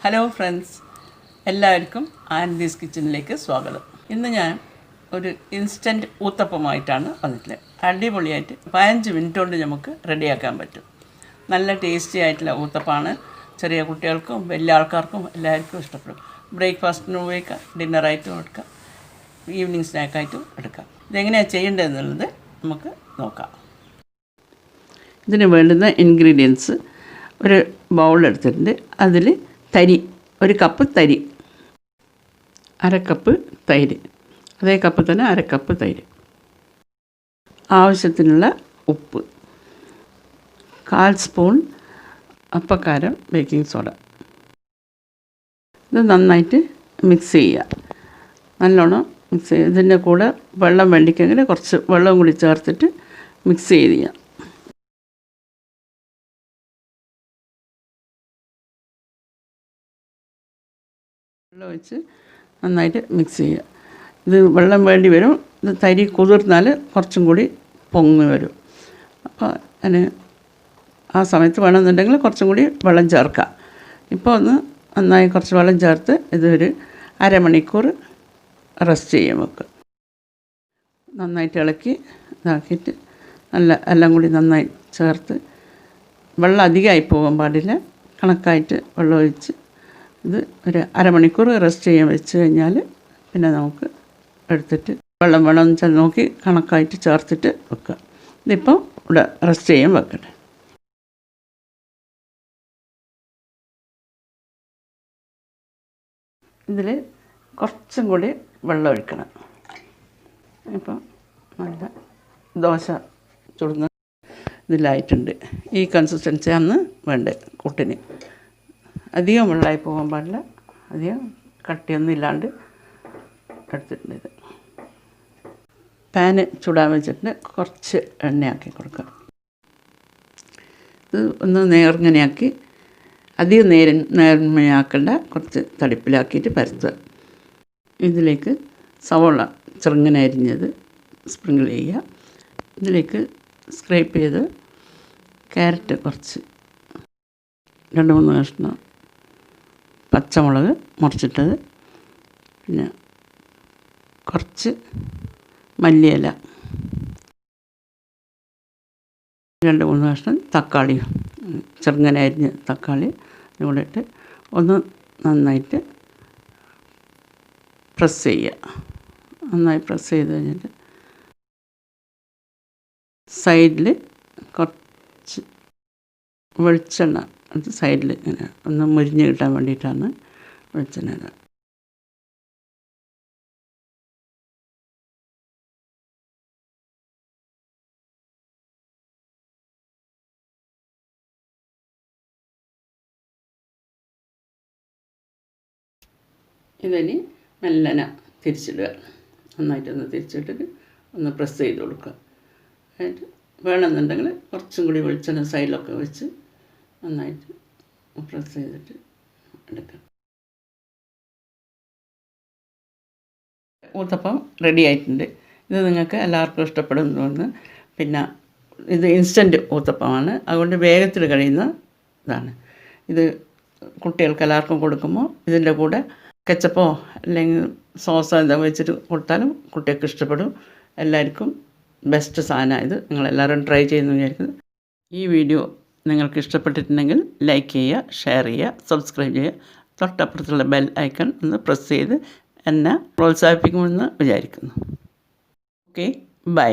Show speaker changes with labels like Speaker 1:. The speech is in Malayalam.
Speaker 1: ഹലോ ഫ്രണ്ട്സ്, എല്ലാവർക്കും ആൻഡീസ് കിച്ചണിലേക്ക് സ്വാഗതം. ഇന്ന് ഞാൻ ഒരു ഇൻസ്റ്റൻറ്റ് ഊത്തപ്പമായിട്ടാണ് വന്നിട്ടുള്ളത്. അടിപൊളിയായിട്ട് 15 മിനിറ്റ് കൊണ്ട് നമുക്ക് റെഡിയാക്കാൻ പറ്റും. നല്ല ടേസ്റ്റി ആയിട്ടുള്ള ഊത്തപ്പമാണ്. ചെറിയ കുട്ടികൾക്കും വലിയ ആൾക്കാർക്കും എല്ലാവർക്കും ഇഷ്ടപ്പെടും. ബ്രേക്ക്ഫാസ്റ്റിന് ഉപയോഗിക്കാം, ഡിന്നറായിട്ടും എടുക്കാം, ഈവനിങ് സ്നാക്കായിട്ടും എടുക്കാം. ഇതെങ്ങനെയാണ് ചെയ്യേണ്ടതെന്നുള്ളത് നമുക്ക് നോക്കാം. ഇതിന് വേണ്ടുന്ന ഇൻഗ്രീഡിയൻസ് ഒരു ബൗൾ എടുത്തിട്ടുണ്ട്. അതിൽ തരി, ഒരു കപ്പ് തരി, അരക്കപ്പ് തൈര്, അതേ കപ്പ് തന്നെ അരക്കപ്പ് തൈര്, ആവശ്യത്തിനുള്ള ഉപ്പ്, 1/4 സ്പൂൺ അപ്പക്കാരം ബേക്കിംഗ് സോഡ. ഇത് നന്നായിട്ട് മിക്സ് ചെയ്യുക. നല്ലോണം മിക്സ് ചെയ്യുക. ഇതിൻ്റെ കൂടെ വെള്ളം വേണ്ടിക്കെങ്കിൽ കുറച്ച് വെള്ളം കൂടി ചേർത്തിട്ട് മിക്സ് ചെയ്യുക. വെള്ളം ഒഴിച്ച് നന്നായിട്ട് മിക്സ് ചെയ്യുക. ഇത് വെള്ളം വേണ്ടി വരും. ഇത് തരി കുതിർന്നാൽ കുറച്ചും കൂടി പൊങ്ങി വരും. അപ്പോൾ അതിന് ആ സമയത്ത് വേണമെന്നുണ്ടെങ്കിൽ കുറച്ചും കൂടി വെള്ളം ചേർക്കാം. ഇപ്പോൾ ഒന്ന് നന്നായി കുറച്ച് വെള്ളം ചേർത്ത് ഇതൊരു അരമണിക്കൂർ റെസ്റ്റ് ചെയ്യാൻ വെക്കുക. നന്നായിട്ട് ഇളക്കി ഇതാക്കിയിട്ട് എല്ലാം കൂടി നന്നായി ചേർത്ത്, വെള്ളം അധികമായി പോകാൻ പാടില്ല, കണക്കായിട്ട് വെള്ളം ഒഴിച്ച് ഇത് ഒരു അരമണിക്കൂർ റെസ്റ്റ് ചെയ്യാൻ വെച്ച് കഴിഞ്ഞാൽ പിന്നെ നമുക്ക് എടുത്തിട്ട് വെള്ളം വേണമെന്ന് വെച്ചാൽ നോക്കി കണക്കായിട്ട് ചേർത്തിട്ട് വെക്കുക. ഇതിപ്പോൾ ഇവിടെ റെസ്റ്റ് ചെയ്യാൻ വെക്കട്ടെ. ഇതിൽ കുറച്ചും കൂടി വെള്ളം ഒഴിക്കണം. ഇപ്പോൾ നല്ല ദോശ ചുടുന്ന ഇതിലായിട്ടുണ്ട്. ഈ കൺസിസ്റ്റൻസിയാണ് വേണ്ടത് കൂട്ടിന്. അധികം വെള്ളമായി പോകാൻ പാടില്ല, അധികം കട്ടിയൊന്നും ഇല്ലാണ്ട് എടുത്തിട്ടുണ്ട്. ഇത് പാന് ചൂടാൻ വെച്ചിട്ട് കുറച്ച് എണ്ണയാക്കി കൊടുക്കുക. ഇത് ഒന്ന് നേർങ്ങനെയാക്കി, അധികം നേർമയാക്കേണ്ട, കുറച്ച് തടിപ്പിലാക്കിയിട്ട് പരത്തുക. ഇതിലേക്ക് സവോള ചെറുങ്ങനെ അരിഞ്ഞത് സ്പ്രിങ്കിൾ ചെയ്യുക. ഇതിലേക്ക് സ്ക്രേപ്പ് ചെയ്ത് ക്യാരറ്റ് കുറച്ച്, 2-3 കഷ്ണം പച്ചമുളക് മുറിച്ചിട്ടത്, പിന്നെ കുറച്ച് മല്ലിയില, 2-3 കഷ്ണം തക്കാളി, ചെറുങ്ങനെ അരിഞ്ഞ തക്കാളി കൂടെ ഇട്ട് ഒന്ന് നന്നായിട്ട് പ്രസ് ചെയ്യുക. നന്നായി പ്രസ് ചെയ്ത് കഴിഞ്ഞിട്ട് സൈഡിൽ കുറച്ച് വെളിച്ചെണ്ണ അത് സൈഡിൽ ഇങ്ങനെ ഒന്ന് മുരിഞ്ഞ് കിട്ടാൻ വേണ്ടിയിട്ടാണ് വെളിച്ചെണ്ണ ഇടുക. ഇതിനി മെല്ലനെ തിരിച്ചിടുക. നന്നായിട്ടൊന്ന് തിരിച്ചിട്ടിട്ട് ഒന്ന് പ്രസ് ചെയ്ത് കൊടുക്കുക. എന്നിട്ട് വേണമെന്നുണ്ടെങ്കിൽ കുറച്ചും കൂടി വെളിച്ചെണ്ണ സൈഡിലൊക്കെ വെച്ച് നന്നായിട്ട് പ്രസ് ചെയ്തിട്ട് എടുക്കാം. ഊത്തപ്പം റെഡി ആയിട്ടുണ്ട്. ഇത് നിങ്ങൾക്ക് എല്ലാവർക്കും ഇഷ്ടപ്പെടും തോന്നുന്നു. പിന്നെ ഇത് ഇൻസ്റ്റൻറ്റ് ഊത്തപ്പമാണ്, അതുകൊണ്ട് വേഗത്തിൽ കഴിയുന്ന ഇതാണ്. ഇത് കുട്ടികൾക്ക് എല്ലാവർക്കും കൊടുക്കുമ്പോൾ ഇതിൻ്റെ കൂടെ കെച്ചപ്പോ അല്ലെങ്കിൽ സോസോ എന്താ വെച്ചിട്ട് കൊടുത്താലും കുട്ടികൾക്ക് ഇഷ്ടപ്പെടും. എല്ലാവർക്കും ബെസ്റ്റ് സാധനമാണ് ഇത്. നിങ്ങളെല്ലാവരും ട്രൈ ചെയ്യുന്നു വിചാരിക്കുന്നത്. ഈ വീഡിയോ നിങ്ങൾക്ക് ഇഷ്ടപ്പെട്ടിട്ടുണ്ടെങ്കിൽ ലൈക്ക് ചെയ്യുക, ഷെയർ ചെയ്യുക, സബ്സ്ക്രൈബ് ചെയ്യുക. തൊട്ടപ്പുറത്തുള്ള ബെൽ ഐക്കൺ ഒന്ന് പ്രസ് ചെയ്ത് എന്നെ പ്രോത്സാഹിപ്പിക്കുമെന്ന് വിചാരിക്കുന്നു. Okay, by.